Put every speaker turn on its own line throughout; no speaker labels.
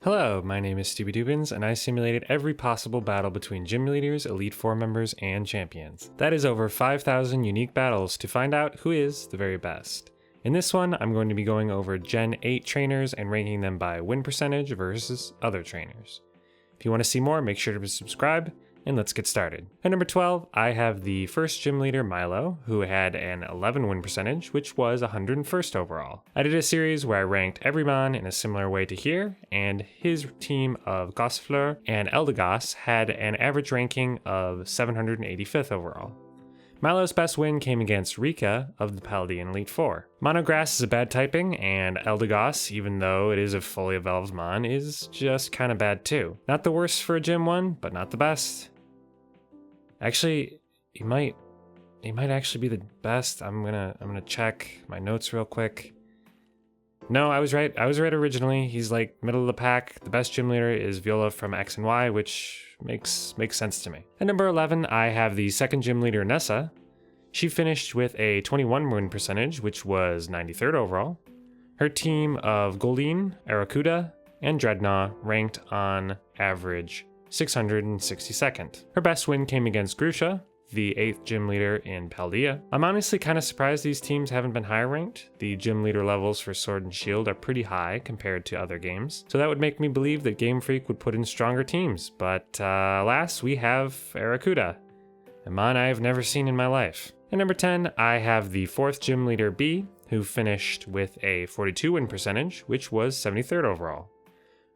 Hello, my name is Stubby Dubins, and I simulated every possible battle between gym leaders, Elite Four members, and champions. That is over 5,000 unique battles to find out who is the very best. In this one, I'm going to be going over Gen 8 trainers and ranking them by win percentage versus other trainers. If you want to see more, make sure to subscribe, and let's get started. At number 12, I have the first gym leader, Milo, who had an 11 win percentage, which was 101st overall. I did a series where I ranked every mon in a similar way to here, and his team of Gossifleur and Eldegoss had an average ranking of 785th overall. Milo's best win came against Rika of the Paladin Elite Four. Monograss is a bad typing, and Eldegoss, even though it is a fully evolved mon, is just kinda bad too. Not the worst for a gym one, but not the best. Actually, he might actually be the best. I'm gonna check my notes real quick. No, I was right. I was right originally. He's like middle of the pack. The best gym leader is Viola from X and Y, which makes sense to me. At number 11, I have the second gym leader, Nessa. She finished with a 21 win percentage, which was 93rd overall. Her team of Goldeen, Aracuda, and Dreadnought ranked on average 662nd. Her best win came against Grusha, the 8th gym leader in Paldea. I'm honestly kind of surprised these teams haven't been higher ranked. The gym leader levels for Sword and Shield are pretty high compared to other games, so that would make me believe that Game Freak would put in stronger teams, but alas, we have Aracuda, a mon I have never seen in my life. At number 10, I have the 4th gym leader Bea, who finished with a 42 win percentage, which was 73rd overall.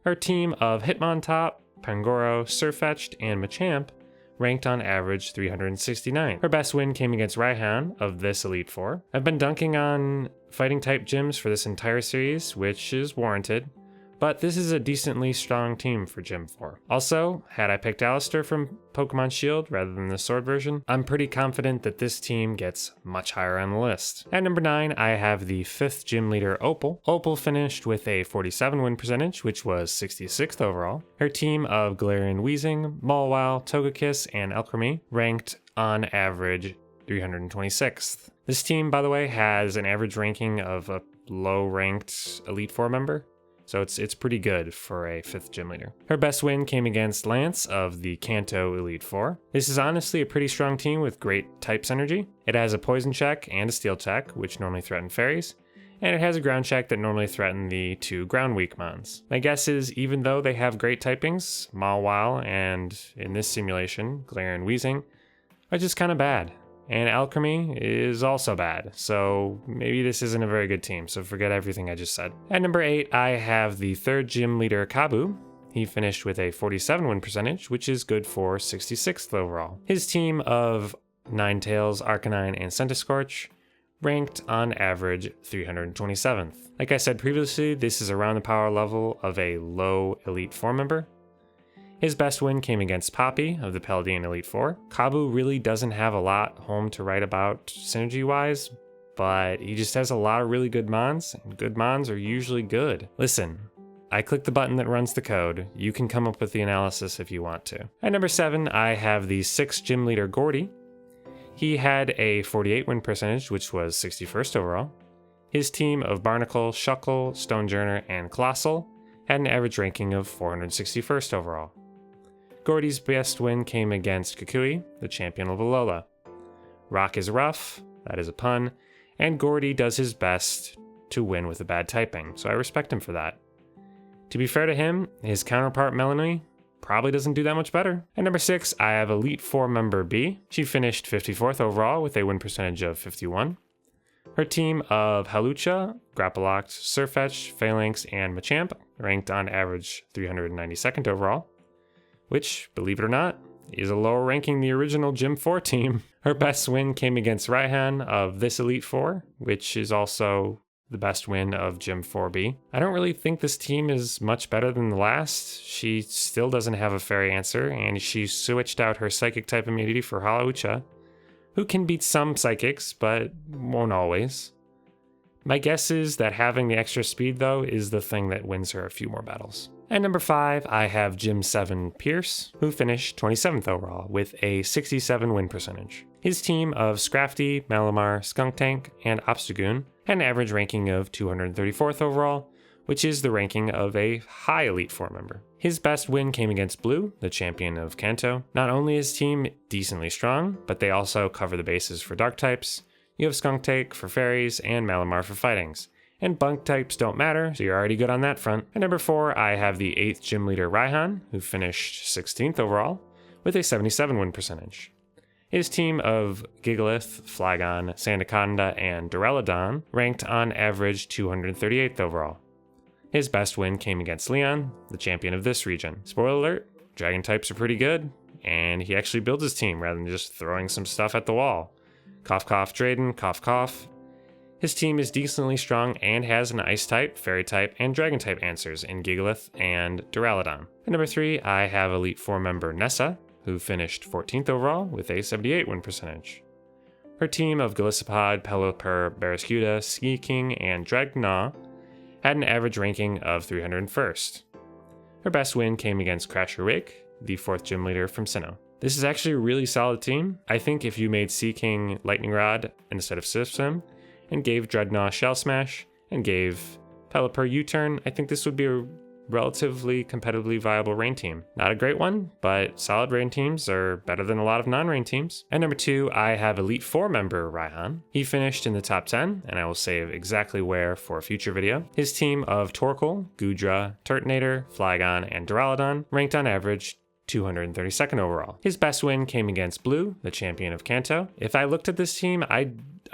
Her team of Hitmontop, Pangoro, Sirfetch'd, and Machamp ranked on average 369. Her best win came against Raihan of this Elite Four. I've been dunking on fighting type gyms for this entire series, which is warranted, but this is a decently strong team for Gym 4. Also, had I picked Alistair from Pokemon Shield rather than the Sword version, I'm pretty confident that this team gets much higher on the list. At number 9, I have the 5th gym leader, Opal. Opal finished with a 47 win percentage, which was 66th overall. Her team of Galarian Weezing, Mawile, Togekiss, and Alchemy ranked on average 326th. This team, by the way, has an average ranking of a low-ranked Elite Four member, so it's pretty good for a 5th gym leader. Her best win came against Lance of the Kanto Elite Four. This is honestly a pretty strong team with great type synergy. It has a poison check and a steel check, which normally threaten fairies, and it has a ground check that normally threaten the 2 ground weak mons. My guess is, even though they have great typings, Mawile and, in this simulation, Galarian Weezing, are just kinda bad. And Alchemy is also bad, so maybe this isn't a very good team, so forget everything I just said. At number 8, I have the 3rd gym leader, Kabu. He finished with a 47 win percentage, which is good for 66th overall. His team of Ninetales, Arcanine, and Centiskorch ranked on average 327th. Like I said previously, this is around the power level of a low Elite Four member. His best win came against Poppy of the Paladin Elite Four. Kabu really doesn't have a lot home to write about synergy-wise, but he just has a lot of really good mons, and good mons are usually good. Listen, I clicked the button that runs the code. You can come up with the analysis if you want to. At number 7, I have the 6th gym leader, Gordie. He had a 48 win percentage, which was 61st overall. His team of Barnacle, Shuckle, Stonejourner, and Colossal had an average ranking of 461st overall. Gordie's best win came against Kukui, the champion of Alola. Rock is rough, that is a pun, and Gordie does his best to win with a bad typing, so I respect him for that. To be fair to him, his counterpart Melanie probably doesn't do that much better. At number 6, I have Elite Four member Bea. She finished 54th overall with a win percentage of 51. Her team of Hawlucha, Grapploct, Sirfetch'd, Phalanx, and Machamp ranked on average 392nd overall, which, believe it or not, is a lower ranking than the original Gym 4 team. Her best win came against Raihan of this Elite Four, which is also the best win of Gym 4B. I don't really think this team is much better than the last. She still doesn't have a fairy answer, and she switched out her psychic type immunity for Hawlucha, who can beat some psychics, but won't always. My guess is that having the extra speed, though, is the thing that wins her a few more battles. At number 5, I have Gym 7 Pierce, who finished 27th overall with a 67 win percentage. His team of Scrafty, Malamar, Skunktank, and Obstagoon had an average ranking of 234th overall, which is the ranking of a high Elite Four member. His best win came against Blue, the champion of Kanto. Not only is his team decently strong, but they also cover the bases for dark types. You have Skunk Tank for fairies and Malamar for fightings. And bunk types don't matter, so you're already good on that front. At number 4, I have the 8th gym leader Raihan, who finished 16th overall, with a 77 win percentage. His team of Gigalith, Flygon, Sandaconda, and Duraludon ranked on average 238th overall. His best win came against Leon, the champion of this region. Spoiler alert, dragon types are pretty good, and he actually builds his team rather than just throwing some stuff at the wall. Cough cough Drayden, cough cough. His team is decently strong and has an ice type, fairy type, and dragon type answers in Gigalith and Duraludon. At number 3, I have Elite 4 member Nessa, who finished 14th overall with a 78 win percentage. Her team of Golisopod, Pelipper, Barraskewda, Seaking, and Dragnaw had an average ranking of 301st. Her best win came against Crasher Wake, the 4th gym leader from Sinnoh. This is actually a really solid team. I think if you made Seaking Lightning Rod instead of Sim and gave Dreadnought Shell Smash and gave Pelipper U-Turn, I think this would be a relatively competitively viable rain team. Not a great one, but solid rain teams are better than a lot of non-rain teams. At number 2, I have Elite 4 member Raihan. He finished in the top 10, and I will save exactly where for a future video. His team of Torkoal, Goodra, Turtonator, Flygon, and Duraludon ranked on average 232nd overall. His best win came against Blue, the champion of Kanto. If I looked at this team, I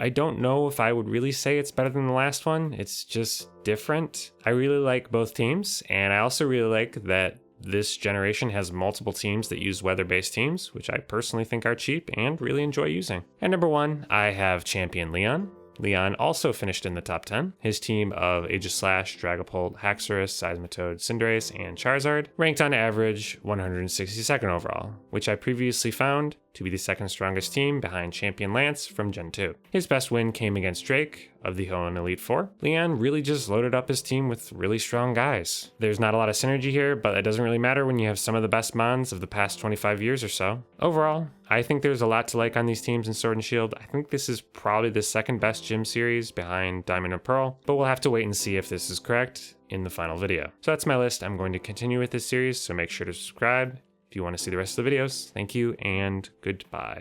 don't know if I would really say it's better than the last one. It's just different. I really like both teams, and I also really like that this generation has multiple teams that use weather-based teams, which I personally think are cheap and really enjoy using. At number 1, I have champion Leon. Leon also finished in the top 10. His team of Aegislash, Dragapult, Haxorus, Seismitoad, Cinderace, and Charizard ranked on average 162nd overall, which I previously found to be the second strongest team behind Champion Lance from Gen 2. His best win came against Drake of the Hoenn Elite Four. Leon really just loaded up his team with really strong guys. There's not a lot of synergy here, but it doesn't really matter when you have some of the best mons of the past 25 years or so. Overall, I think there's a lot to like on these teams in Sword and Shield. I think this is probably the second best gym series behind Diamond and Pearl, but we'll have to wait and see if this is correct in the final video. So that's my list. I'm going to continue with this series, so make sure to subscribe if you want to see the rest of the videos. Thank you and goodbye.